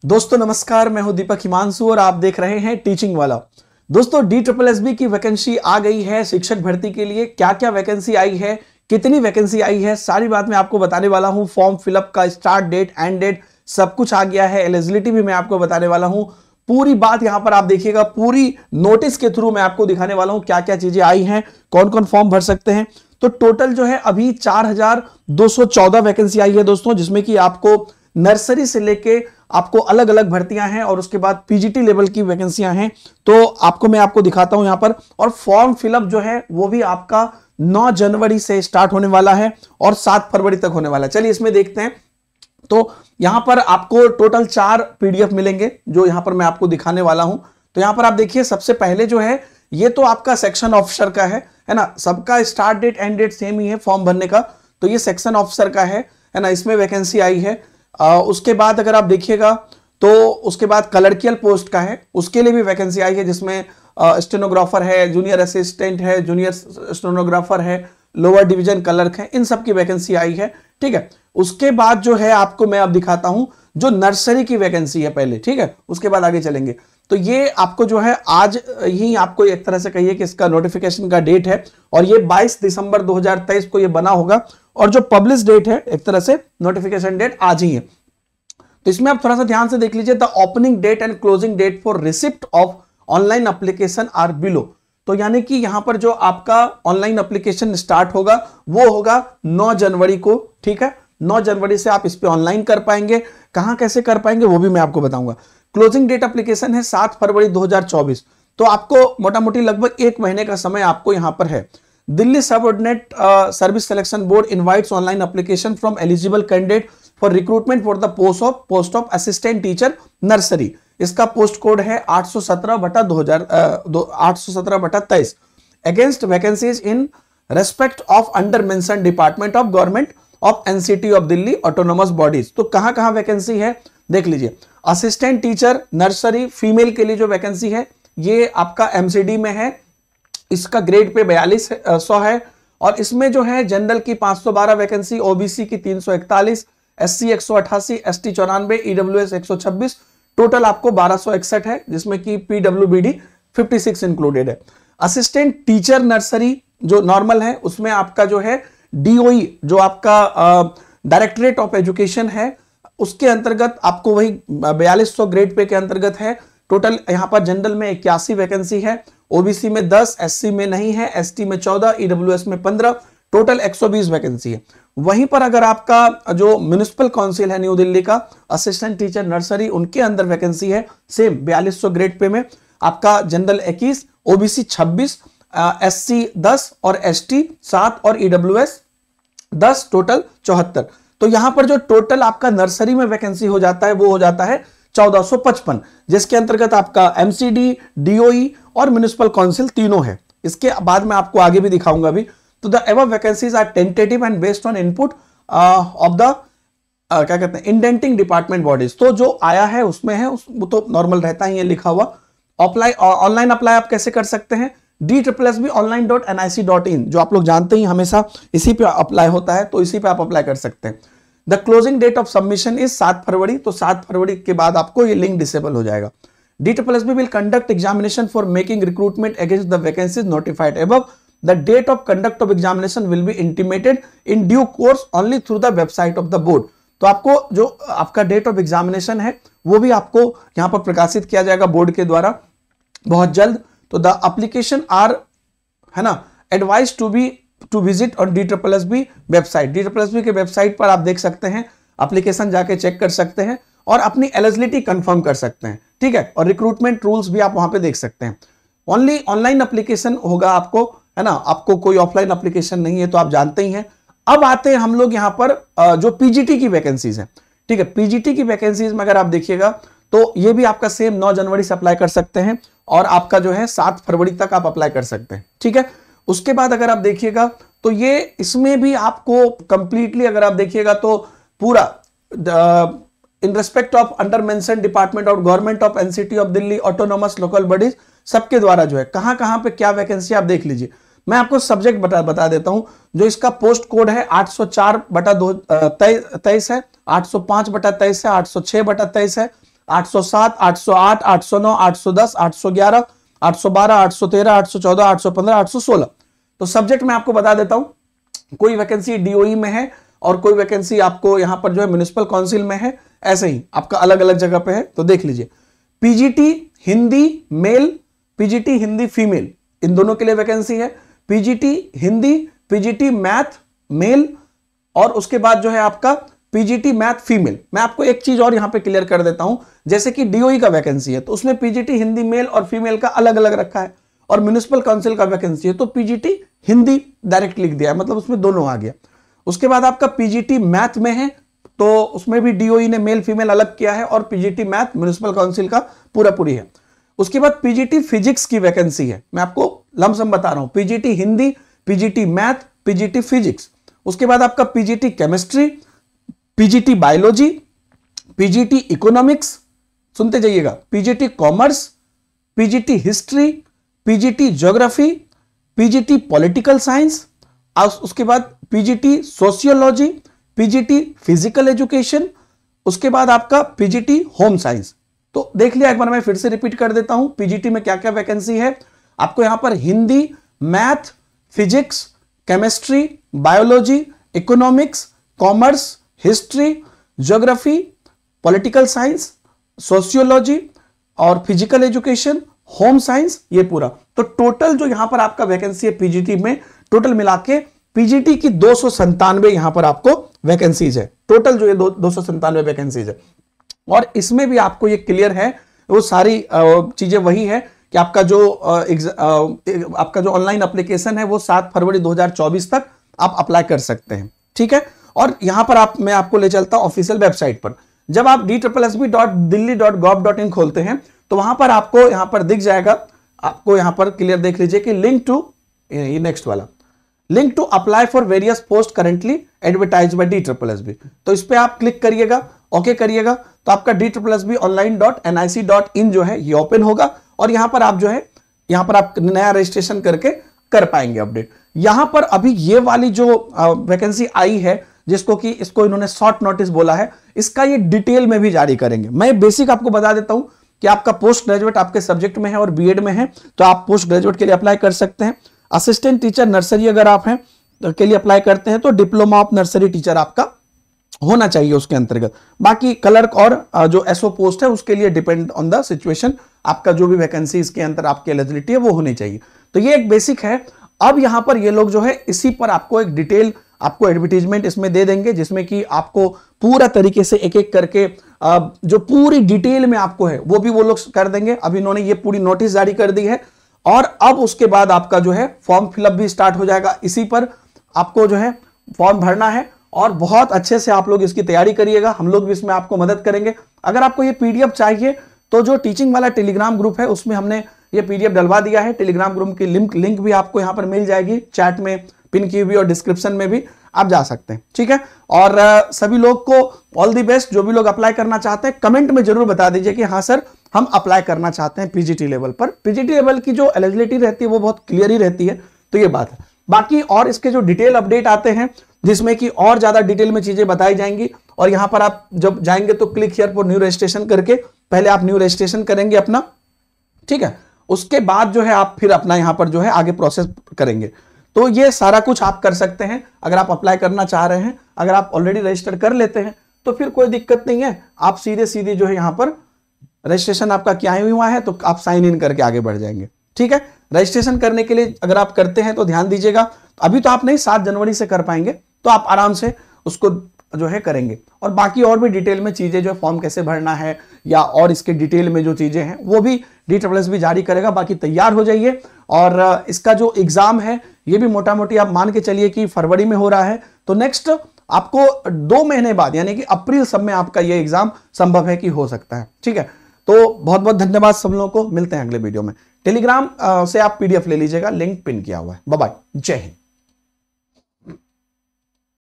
दोस्तों नमस्कार, मैं हूं दीपक हिमांशु और आप देख रहे हैं टीचिंग वाला। दोस्तों DSSB की वैकेंसी आ गई है शिक्षक भर्ती के लिए। क्या क्या वैकेंसी आई है, कितनी वैकेंसी आई है, सारी बात मैं आपको बताने वाला हूं। फॉर्म फिलअप का स्टार्ट डेट, एंड डेट सब कुछ आ गया है। एलिजिबिलिटी भी मैं आपको बताने वाला हूं। पूरी बात यहां पर आप देखिएगा, पूरी नोटिस के थ्रू मैं आपको दिखाने वाला हूं क्या क्या चीजें आई हैं, कौन कौन फॉर्म भर सकते हैं। तो टोटल जो है अभी 4214 वैकेंसी आई है दोस्तों, जिसमें कि आपको नर्सरी से लेके आपको अलग अलग भर्तियां हैं और उसके बाद पीजीटी लेवल की वैकेंसियां हैं। तो आपको दिखाता हूं यहां पर। और फॉर्म फिलअप जो है वो भी आपका 9 जनवरी से स्टार्ट होने वाला है और 7 फरवरी तक होने वाला है। चलिए इसमें देखते हैं। तो यहां पर आपको टोटल 4 पीडीएफ मिलेंगे जो यहां पर मैं आपको दिखाने वाला हूं। तो यहां पर आप देखिए, सबसे पहले जो है ये तो आपका सेक्शन ऑफिसर का है ना। सबका start date and date same ही है फॉर्म भरने का। तो ये सेक्शन ऑफिसर का है ना, इसमें वैकेंसी आई है। उसके बाद अगर आप देखिएगा तो उसके बाद क्लर्कियल पोस्ट का है, उसके लिए भी वैकेंसी आई है, जिसमें स्टेनोग्राफर है, जूनियर असिस्टेंट है, जूनियर स्टेनोग्राफर है, लोअर डिवीजन क्लर्क है, इन सब की वैकेंसी आई है। ठीक है, उसके बाद जो है आपको मैं अब दिखाता हूं जो नर्सरी की वैकेंसी है पहले। ठीक है, उसके बाद आगे चलेंगे। तो ये आपको जो है आज ही आपको एक तरह से कहिए कि इसका नोटिफिकेशन का डेट है और ये 22 दिसंबर 2023 को ये बना होगा। और जो पब्लिश डेट है एक तरह से नोटिफिकेशन डेट आज ही है। तो इसमें आप थोड़ा सा ध्यान से देख लीजिए, the opening date and closing date for receipt of online application are below. तो यानी कि यहां पर जो आपका ऑनलाइन एप्लीकेशन स्टार्ट होगा वो होगा 9 जनवरी को। ठीक है, 9 जनवरी से आप इस पे ऑनलाइन कर पाएंगे। कहां कैसे कर पाएंगे वो भी मैं आपको बताऊंगा। क्लोजिंग डेट एप्लीकेशन है 7 फरवरी 2024। तो आपको मोटा मोटी लगभग 1 महीने का समय आपको यहां पर है। Delhi subordinate service selection board invites online application from eligible candidate for recruitment for the post of assistant teacher nursery. इसका पोस्ट कोड है 817/23 against vacancies in respect of under mention department of government of NCT of Delhi autonomous bodies. तो कहां कहां vacancy है देख लीजिए। Assistant teacher nursery female के लिए जो वैकेंसी है ये आपका एमसीडी में है। इसका ग्रेड पे 4200 है और इसमें जो है जनरल की 512 वैकेंसी, ओबीसी की 341, एससी 188, एसटी 94, ईडब्ल्यूएस 126, टोटल आपको 1261 है, जिसमें कि पीडब्ल्यूबीडी 56 इंक्लूडेड है। असिस्टेंट टीचर नर्सरी जो नॉर्मल है उसमें आपका जो है डीओई जो आपका डायरेक्टरेट ऑफ एजुकेशन है उसके अंतर्गत आपको वही 4200 ग्रेड पे के अंतर्गत है। टोटल यहां पर जनरल में 81 वैकेंसी है, ओबीसी में 10, एससी में नहीं है, एसटी में 14, ईडब्ल्यूएस में 15, टोटल 120 वैकेंसी है। वहीं पर अगर आपका जो म्युनिसिपल काउंसिल है न्यू दिल्ली का असिस्टेंट टीचर नर्सरी, उनके अंदर वैकेंसी है सेम 4200 ग्रेड पे में। आपका जनरल 21, ओबीसी 26, एससी 10 और एसटी 7 और ईडब्ल्यूएस 10, टोटल 74। तो यहां पर जो टोटल आपका नर्सरी में वैकेंसी हो जाता है वो हो जाता है 1455, जिसके अंतर्गत आपका एमसीडी, डीओई और म्युनिसिपल काउंसिल तीनों है। इसके बाद मैं आपको आगे भी दिखाऊंगा भी। तो the above vacancies are tentative and based on input of the क्या कहते हैं इंडेंटिंग डिपार्टमेंट बॉडीज। तो जो आया है उसमें है वो तो नॉर्मल रहता ही है लिखा हुआ। अप्लाई ऑनलाइन अप्लाई आप कैसे कर सकते हैं, DSSB online.nic.in जो आप लोग जानते ही हमेशा इसी पे अप्लाई होता है, तो इसी पे आप अप्लाई कर सकते हैं। The closing date of submission is 7 फरवरी। तो 7 फरवरी के बाद आपको ये लिंक डिसेबल हो जाएगा। DSSB will conduct examination for making recruitment against the vacancies notified above. The date of conduct of examination will be intimated in due course only through the website of the board. तो आपको जो आपका date of examination है वो भी आपको यहां पर प्रकाशित किया जाएगा बोर्ड के द्वारा बहुत जल्द। तो द एप्लीकेशन आर है ना advise to visit on DSSB website. DSSB के वेबसाइट पर आप देख सकते हैं, एप्लीकेशन जाके चेक कर सकते हैं और अपनी एलिजिबिलिटी कंफर्म कर सकते हैं। ठीक है, और रिक्रूटमेंट रूल्स भी आप वहां पे देख सकते हैं। ओनली ऑनलाइन एप्लीकेशन होगा आपको, है ना, आपको कोई ऑफलाइन एप्लीकेशन नहीं है, तो आप जानते ही हैं। अब आते हैं हम लोग यहां पर जो पीजीटी की वैकेंसीज है। ठीक है, पीजीटी की वैकेंसीज में अगर आप देखिएगा तो ये भी आपका सेम 9 जनवरी से अप्लाई कर सकते हैं और आपका जो है 7 फरवरी तक आप अप्लाई कर सकते हैं। ठीक है, उसके बाद अगर आप देखिएगा तो ये इसमें भी आपको कंप्लीटली अगर आप देखिएगा तो पूरा in respect of under mention department of government of NCT of Delhi autonomous local bodies सबके द्वारा जो है कहां कहां पे क्या वैकेंसी आप देख लीजिए। मैं आपको सब्जेक्ट बता देता हूं। जो इसका पोस्ट कोड है 804/23 है, 805/23 है, 806/23 है, 807, 808, 809, 810, 811, 812, 813, 814, 815, 816। तो सब्जेक्ट में आपको बता देता हूं, कोई वैकेंसी डीओई में है और कोई वैकेंसी आपको यहां पर जो है म्युनिसिपल काउंसिल में है, ऐसे ही आपका अलग अलग जगह पे है। तो देख लीजिए, PGT Hindi male, PGT Hindi female, इन दोनों के लिए वैकेंसी है। PGT Hindi, PGT math male, और उसके बाद जो है आपका पीजीटी मैथ फीमेल। मैं आपको एक चीज और यहां पे क्लियर कर देता हूं, जैसे कि डीओई का वैकेंसी है तो उसमें पीजीटी हिंदी मेल और फीमेल का अलग अलग रखा है, और म्युनिसिपल काउंसिल का वैकेंसी है तो पीजीटी हिंदी डायरेक्ट लिख दिया है, मतलब उसमें दोनों आ गया। उसके बाद आपका पीजीटी मैथ में है तो उसमें भी डीओई ने मेल फीमेल अलग किया है, और पीजीटी मैथ म्युनिसिपल काउंसिल का पूरा पूरी है। उसके बाद पीजीटी फिजिक्स की वैकेंसी है, मैं आपको लमसम बता रहा हूं, PGT Hindi, PGT math, PGT physics. उसके बाद आपका PGT chemistry, PGT biology, PGT economics, सुनते जाइएगा, PGT commerce, PGT history, PGT geography, PGT political science, उसके बाद PGT sociology, PGT physical education, उसके बाद आपका पीजीटी होम साइंस। तो देख लिया, एक बार मैं फिर से रिपीट कर देता हूं पीजीटी में क्या क्या वैकेंसी है। आपको यहां पर Hindi, math, physics, chemistry, biology, economics, commerce, history, geography, political science, sociology और फिजिकल एजुकेशन, होम साइंस, ये पूरा। तो टोटल जो यहां पर आपका वैकेंसी है पीजीटी में, टोटल मिला के पीजीटी की 297 यहां पर आपको वैकेंसीज है, टोटल जो ये 297 वैकेंसीज है। और इसमें भी आपको ये क्लियर है, वो सारी चीजें वही है कि आपका जो ऑनलाइन एप्लीकेशन है वो 7 फरवरी 2024 तक आप अप्लाई कर सकते हैं, ठीक है। और यहां पर मैं आपको ले चलता हूं ऑफिशियल वेबसाइट पर। जब आप DSSB.delhi.gov.in खोलते हैं तो वहां पर आपको यहां पर दिख जाएगा, आपको यहां पर क्लियर देख लीजिए कि लिंक टू, ये नेक्स्ट वाला, link to apply for various post currently advertise by DSSB। तो इस पे आप क्लिक करिएगा, ओके करिएगा, तो आपका DSSB.online.nic.in जो है ये ओपन होगा, और यहां पर आप जो है यहां पर आप नया रजिस्ट्रेशन करके कर पाएंगे अपडेट। यहां पर अभी ये वाली जो वैकेंसी आई है, जिसको कि इसको इन्होंने शॉर्ट नोटिस बोला है, इसका ये डिटेल में भी जारी करेंगे। मैं बेसिक आपको बता देता हूं कि आपका पोस्ट ग्रेजुएट आपके सब्जेक्ट में है और बीएड में है तो आप पोस्ट ग्रेजुएट के लिए अप्लाई कर सकते हैं। असिस्टेंट टीचर नर्सरी अगर आप हैं तो के लिए अप्लाई करते हैं तो डिप्लोमा ऑफ नर्सरी टीचर आपका होना चाहिए उसके अंतर्गत। बाकी क्लर्क और जो एसओ पोस्ट है उसके लिए डिपेंड ऑन द सिचुएशन, आपका जो भी वैकेंसी इसके अंदर आपकी एलिजिबिलिटी है वो होनी चाहिए। तो ये एक बेसिक है। अब यहां पर ये लोग जो है इसी पर आपको एक डिटेल आपको एडवर्टीजमेंट इसमें दे देंगे, जिसमें कि आपको पूरा तरीके से एक एक करके जो पूरी डिटेल में आपको है वो भी वो लोग कर देंगे। अब इन्होंने ये पूरी नोटिस जारी कर दी है, और अब उसके बाद आपका जो है फॉर्म फिलअप भी स्टार्ट हो जाएगा। इसी पर आपको जो है फॉर्म भरना है, और बहुत अच्छे से आप लोग इसकी तैयारी करिएगा, हम लोग भी इसमें आपको मदद करेंगे। अगर आपको ये पीडीएफ चाहिए तो जो टीचिंग वाला टेलीग्राम ग्रुप है उसमें हमने ये पीडीएफ डलवा दिया है। टेलीग्राम ग्रुप की लिंक भी आपको यहां पर मिल जाएगी, चैट में पिन की हुई और डिस्क्रिप्शन में भी आप जा सकते हैं, ठीक है। और सभी लोग को ऑल द बेस्ट। जो भी लोग अप्लाई करना चाहते हैं कमेंट में जरूर बता दीजिए कि हाँ सर हम अप्लाई करना चाहते हैं पीजीटी लेवल पर। पीजीटी लेवल की जो एलिजिबिलिटी रहती है वो बहुत क्लियर ही रहती है, तो ये बात है। बाकी और इसके जो डिटेल अपडेट आते हैं जिसमें कि और ज्यादा डिटेल में चीजें बताई जाएंगी, और यहां पर आप जब जाएंगे तो click here for new registration करके पहले आप न्यू रजिस्ट्रेशन करेंगे अपना, ठीक है। उसके बाद जो है आप फिर अपना यहां पर जो है आगे प्रोसेस करेंगे। तो ये सारा कुछ आप कर सकते हैं अगर आप अप्लाई करना चाह रहे हैं। अगर आप ऑलरेडी रजिस्टर कर लेते हैं तो फिर कोई दिक्कत नहीं है, आप सीधे सीधे जो है यहां पर रजिस्ट्रेशन आपका क्या हुआ है तो आप साइन इन करके आगे बढ़ जाएंगे, ठीक है। रजिस्ट्रेशन करने के लिए अगर आप करते हैं तो ध्यान दीजिएगा, अभी तो आप नहीं 7 जनवरी से कर पाएंगे, तो आप आराम से उसको जो है करेंगे। और बाकी और भी डिटेल में चीजें जो फॉर्म कैसे भरना है या और इसके डिटेल में जो चीजें हैं वो भी DSSB जारी करेगा। बाकी तैयार हो जाइए। और इसका जो एग्जाम है ये भी मोटा मोटी आप मान के चलिए कि फरवरी में हो रहा है, तो नेक्स्ट आपको 2 महीने बाद यानी कि अप्रैल सब में आपका ये एग्जाम संभव है कि हो सकता है, ठीक है। तो बहुत बहुत धन्यवाद सब लोगों को, मिलते हैं अगले वीडियो में। टेलीग्राम से आप PDF ले लीजिएगा, लिंक पिन किया हुआ है। बाय बाय, जय हिंद।